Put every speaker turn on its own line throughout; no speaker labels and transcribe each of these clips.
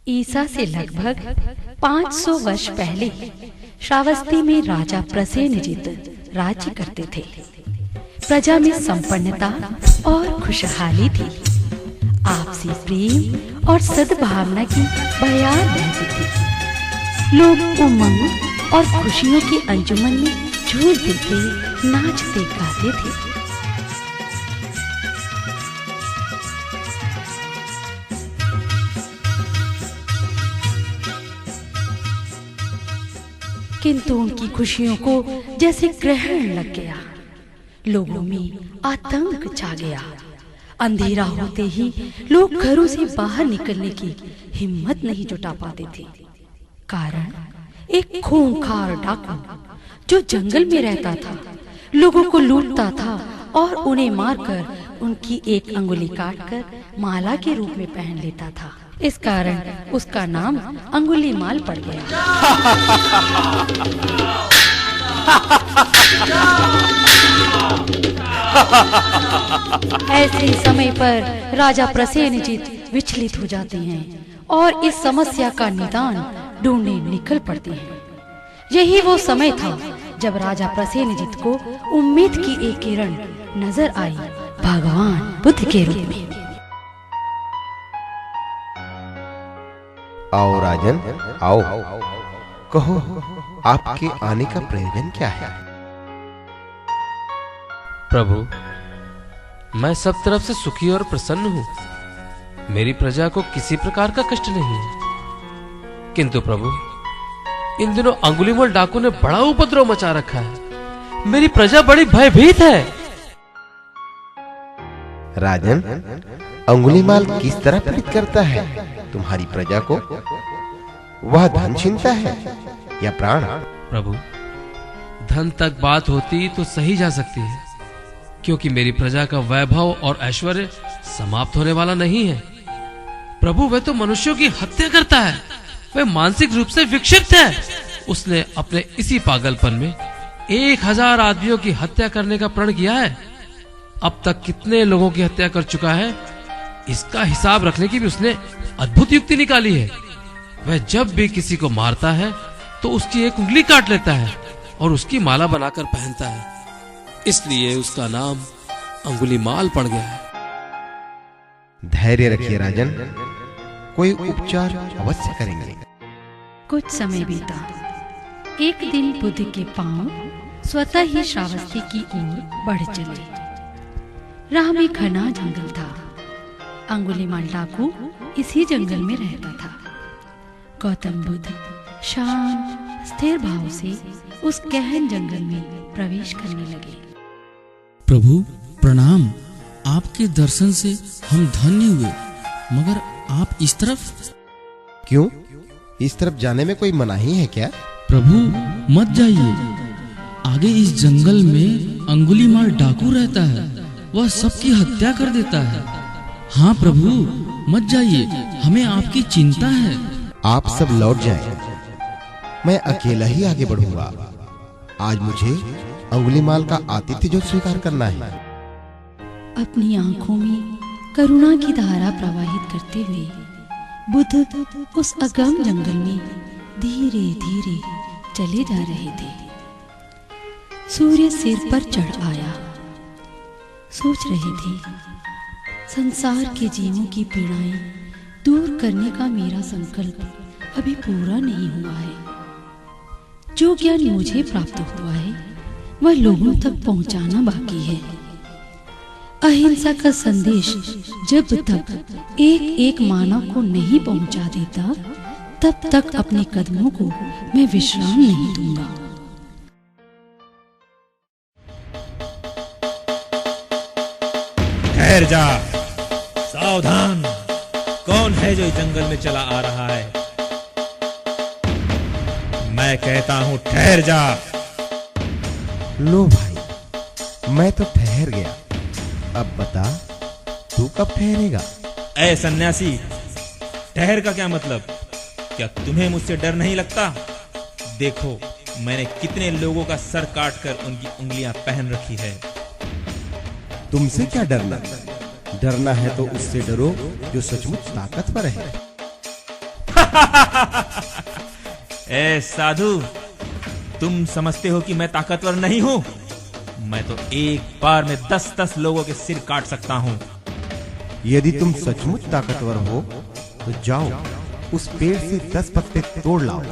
ईसा से लगभग 500 वर्ष पहले श्रावस्ती में राजा प्रसेनजित राज्य करते थे। प्रजा में संपन्नता और खुशहाली थी। आपसी प्रेम और सद्भावना की बयार बहती थी। लोग उमंग और खुशियों की अंजुमन में झूमते थे, नाचते गाते थे। किंतु उनकी खुशियों को जैसे ग्रहण लग गया। लोगों में आतंक छा गया। अंधेरा होते ही लोग घरों से बाहर निकलने की हिम्मत नहीं जुटा पाते थे। कारण एक खूंखार डाकू जो जंगल में रहता था, लोगों को लूटता था और उन्हें मारकर उनकी एक अंगुली काटकर माला के रूप में पहन लेता था। इस कारण उसका नाम अंगुलीमाल पड़ गया। ऐसे समय पर राजा प्रसेनजित विचलित हो जाते हैं और इस समस्या का निदान ढूंढने निकल पड़ते हैं। यही वो समय था जब राजा प्रसेनजित को उम्मीद की एक किरण नजर आई, भगवान बुद्ध के रूप में।
आओ राजन, आओ, कहो आपके आने का प्रयोजन क्या है?
प्रभु, मैं सब तरफ से सुखी और प्रसन्न हूँ। मेरी प्रजा को किसी प्रकार का कष्ट नहीं है। किंतु प्रभु, इन दिनों अंगुलीमाल डाकू ने बड़ा उपद्रव मचा रखा है। मेरी प्रजा बड़ी भयभीत है।
राजन, अंगुलीमाल किस तरह पीड़ित करता है तुम्हारी प्रजा को? वह धन छीनता है या प्राण?
प्रभु, धन तक बात होती तो सही जा सकती है, क्योंकि मेरी प्रजा का वैभव और ऐश्वर्य समाप्त होने वाला नहीं है। प्रभु, वह तो मनुष्यों की हत्या करता है। वह मानसिक रूप से विक्षिप्त है। उसने अपने इसी पागलपन में 1000 आदमियों की हत्या करने का प्रण किया है। अब तक कितने लोगों की हत्या कर चुका है, इसका हिसाब रखने की भी उसने अद्भुत युक्ति निकाली है। वह जब भी किसी को मारता है तो उसकी एक उंगली काट लेता है और उसकी माला बनाकर पहनता है। इसलिए उसका नाम अंगुलीमाल पड़ गया है।
धैर्य रखिए राजन, कोई उपचार अवश्य करेंगे।
कुछ समय बीता। एक दिन बुद्ध के पांव स्वतः ही श्रावस्ती की ओर बढ़ चले। राह में घना जंगल था। अंगुलीमाल डाकू इसी जंगल में रहता था। गौतम बुद्ध शांत स्थिर भाव से उस गहन जंगल में प्रवेश करने लगे।
प्रभु प्रणाम, आपके दर्शन से हम धन्य हुए। मगर आप इस तरफ
क्यों? इस तरफ जाने में कोई मनाही है क्या?
प्रभु मत जाइए। आगे इस जंगल में अंगुलीमाल डाकू रहता है। वह सबकी हत्या कर देता है। हाँ प्रभु, मत जाइए, हमें आपकी चिंता है।
आप सब लौट जाएं। मैं अकेला ही आगे बढ़ूंगा। आज मुझे अंगुलीमाल का आतिथ्य जो स्वीकार करना है।
अपनी आंखों में करुणा की धारा प्रवाहित करते हुए बुद्ध उस अगम जंगल में धीरे धीरे चले जा रहे थे। सूर्य सिर पर चढ़ आया। सोच रहे थे, संसार के जीवों की पीड़ाएं दूर करने का मेरा संकल्प अभी पूरा नहीं हुआ है। जो ज्ञान मुझे प्राप्त हुआ है वह लोगों तक पहुंचाना बाकी है। अहिंसा का संदेश जब तक एक एक मानव को नहीं पहुंचा देता, तब तक अपने कदमों को मैं विश्राम नहीं दूंगा।
ठहर जा, सावधान। कौन है जो जंगल में चला आ रहा है? मैं कहता हूं ठहर जा।
लो भाई, मैं तो ठहर गया। अब बता, तू कब ठहरेगा?
ऐ सन्यासी, ठहर का क्या मतलब? क्या तुम्हें मुझसे डर नहीं लगता? देखो, मैंने कितने लोगों का सर काटकर उनकी उंगलियां पहन रखी है।
तुमसे क्या डरना? डरना है तो उससे डरो जो सचमुच ताकतवर है।
ए साधु, तुम समझते हो कि मैं ताकतवर नहीं हूं? मैं तो एक बार में 10-10 लोगों के सिर काट सकता हूं।
यदि तुम सचमुच ताकतवर हो तो जाओ उस पेड़ से 10 पत्ते तोड़ लाओ।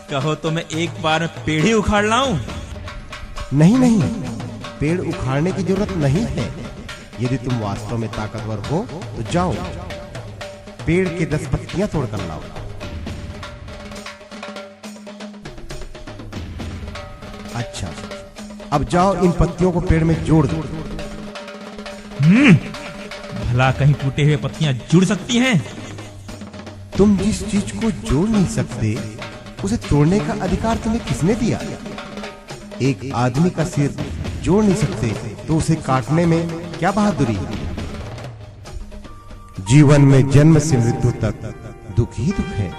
कहो तो मैं एक बार में पेड़ ही उखाड़ लाऊं?
नहीं नहीं, पेड़ उखाड़ने की जरूरत नहीं है। यदि तुम वास्तव में ताकतवर हो तो जाओ पेड़ के 10 पत्तियां तोड़कर लाओ। अच्छा, अब जाओ इन पत्तियों को पेड़ में जोड़ दो।
भला कहीं टूटे हुए पत्तियां जुड़ सकती हैं?
तुम जिस चीज को जोड़ नहीं सकते उसे तोड़ने का अधिकार तुम्हें किसने दिया? एक आदमी का सिर जोड़ नहीं सकते तो उसे काटने में क्या बहादुरी है? जीवन में जन्म से मृत्यु तक दुख ही दुख है।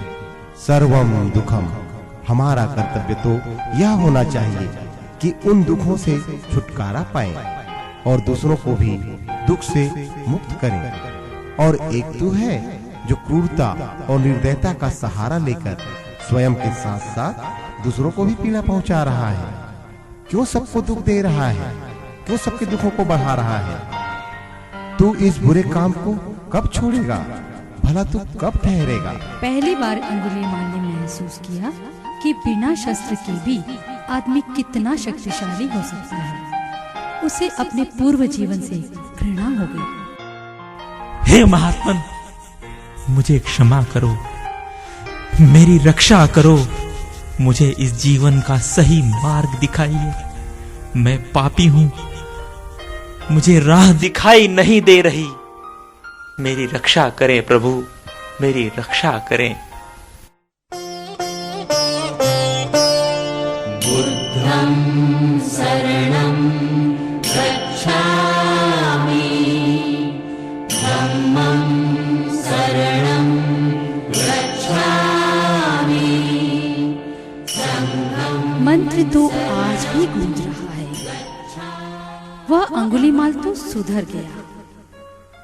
सर्वम दुखम। हमारा कर्तव्य तो यह होना चाहिए कि उन दुखों से छुटकारा पाएं और दूसरों को भी दुख से मुक्त करें। और एक तो है जो क्रूरता और निर्दयता का सहारा लेकर स्वयं के साथ साथ दूसरों को भी पीड़ा पहुंचा रहा है। क्यों सबको दुख दे रहा है? क्यों सबके दुखों को बढ़ा रहा है? तू इस बुरे काम को कब छोड़ेगा? भला तू कब ठहरेगा?
पहली बार अंगुलीमाल ने महसूस किया कि बिना शस्त्र के भी आदमी कितना शक्तिशाली हो सकता है। उसे अपने पूर्व जीवन से घृणा हो गई।
हे महात्मन, मुझे क्षमा करो, मेरी रक्षा करो, मुझे इस जीवन का सही मार्ग दिखाइए। मैं पापी हूं, मुझे राह दिखाई नहीं दे रही। मेरी रक्षा करें प्रभु, मेरी रक्षा करें।
बुद्धं शरणं गच्छामि, धम्मं शरणं गच्छामि, संघं। मंत्र तो आज भी गूंज रहा है। वह अंगुलीमाल तो सुधर गया,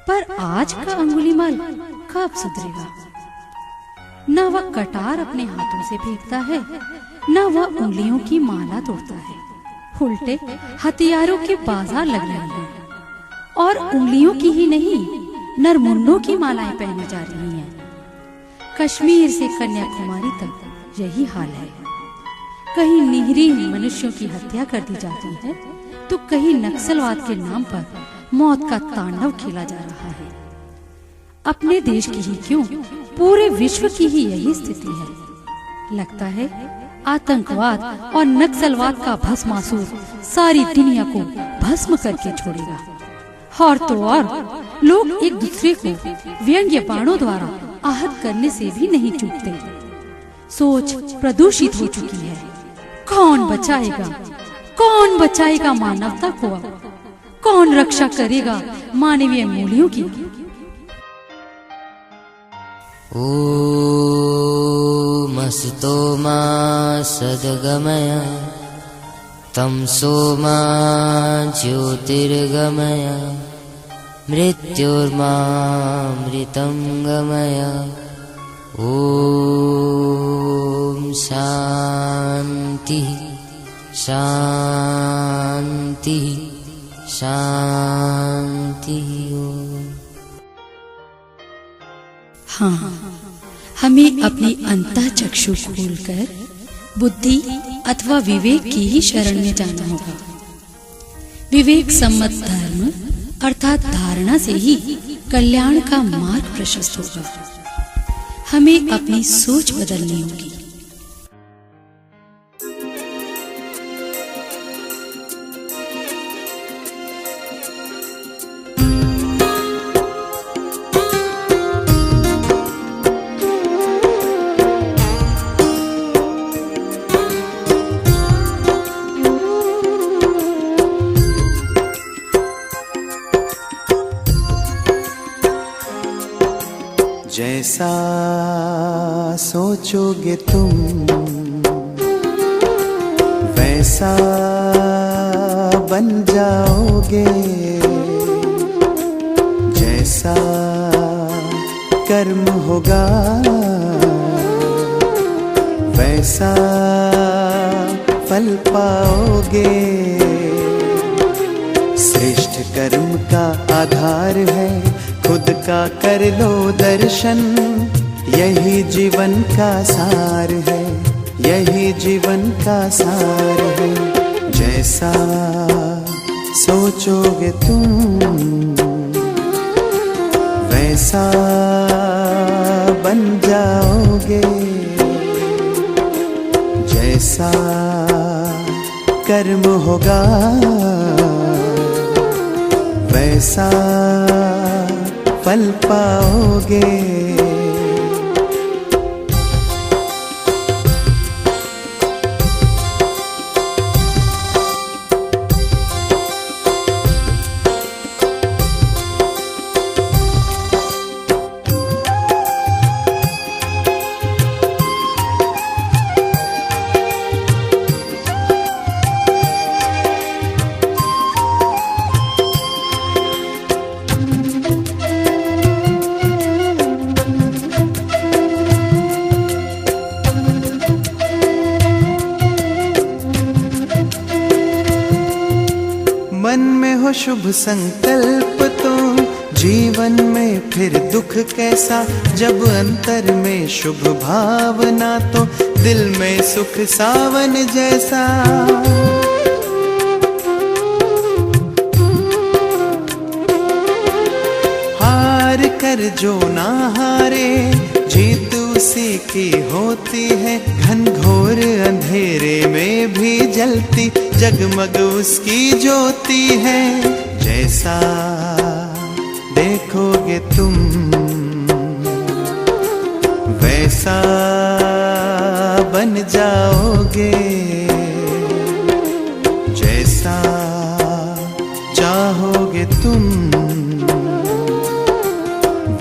पर आज का अंगुलीमाल कब सुधरेगा? न वह कटार अपने हाथों से फेंकता है, न वह उंगलियों की माला तोड़ता है। उल्टे हथियारों के बाजार लग रहे हैं और उंगलियों की ही नहीं, नरमुंडों की मालाएं पहनी जा रही हैं। कश्मीर से कन्याकुमारी तक यही हाल है। कहीं निरीह मनुष्यों की हत्या कर दी जाती है तो कहीं नक्सलवाद के नाम पर मौत का तांडव खेला जा रहा है। अपने देश की ही क्यों, पूरे विश्व की ही यही स्थिति है। लगता है आतंकवाद और नक्सलवाद का भस्मासुर सारी दुनिया को भस्म करके छोड़ेगा। और तो और लोग एक दूसरे को व्यंग्य बाणों द्वारा आहत करने से भी नहीं चूकते। सोच प्रदूषित हो चुकी है। कौन बचाएगा, कौन बचाएगा मानवता को? कौन रक्षा करेगा मानवीय मूल्यों की?
ओमस्तु मा सद्गमय, तमसो मा ज्योतिर्गमय, मृत्युर्मामृतं गमय। ओम शांति शांति शांति।
हाँ, हमें अपनी अंतःचक्षु खोलकर बुद्धि अथवा विवेक की ही शरण में जाना होगा। विवेक सम्मत धर्म अर्थात धारणा से ही कल्याण का मार्ग प्रशस्त होगा। हमें अपनी सोच बदलनी होगी।
जैसा सोचोगे तुम वैसा बन जाओगे। जैसा कर्म कर्म होगा, वैसा फल पाओगे। श्रेष्ठ कर्म का आधार है खुद का कर लो दर्शन, यही जीवन का सार है, यही जीवन का सार है। जैसा सोचोगे तुम वैसा बन जाओगे, जैसा कर्म होगा वैसा फल पाओगे। मन में हो शुभ संकल्प तो जीवन में फिर दुख कैसा, जब अंतर में शुभ भावना तो दिल में सुख सावन जैसा। हार कर जो ना हारे जीत उसी की होती है, घनघोर अंधेरे में भी जलती जगमग उसकी ज्योति है। जैसा देखोगे तुम वैसा बन जाओगे, जैसा चाहोगे तुम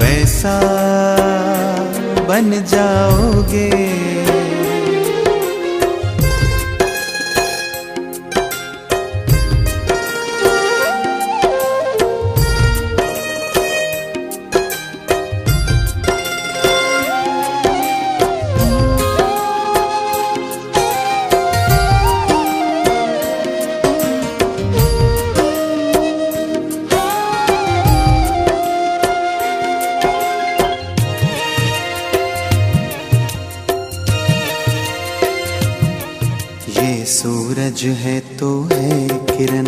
वैसा बन जाओगे। ये सूरज है तो है किरण,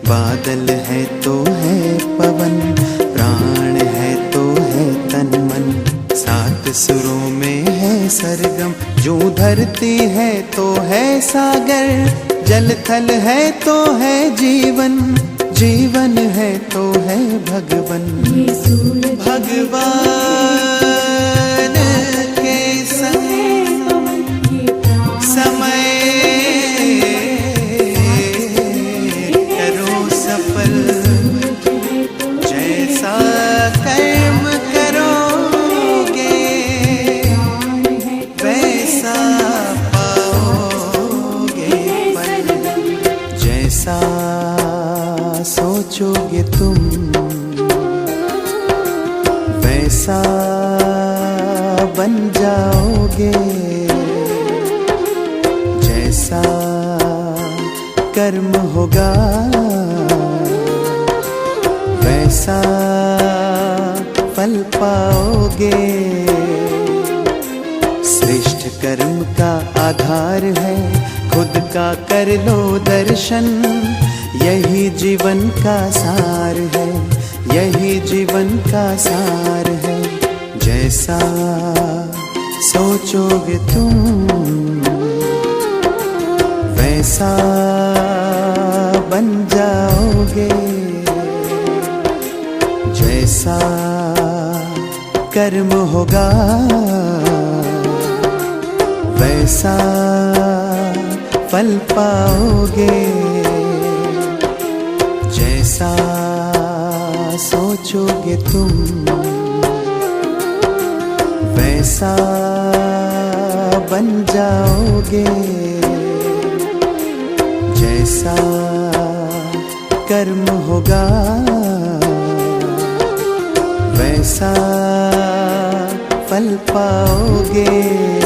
बादल है तो है पवन, प्राण है तो है तन मन, सात सुरों में है सरगम। जो धरती है तो है सागर, जल थल है तो है जीवन, जीवन है तो है भगवन। भगवान के संग समय करो सफल, जैसा कर्म करोगे वैसा पाओगे फल। जैसा सोचोगे तुम वैसा बन जाओगे, जैसा कर्म होगा वैसा फल पाओगे। श्रेष्ठ कर्म का आधार है खुद का कर लो दर्शन, यही जीवन का सार है, यही जीवन का सार है। जैसा सोचोगे तुम वैसा बन जाओगे, जैसा कर्म होगा वैसा फल पाओगे। जैसा सोचोगे तुम वैसा बन जाओगे, जैसा कर्म होगा वैसा फल पाओगे।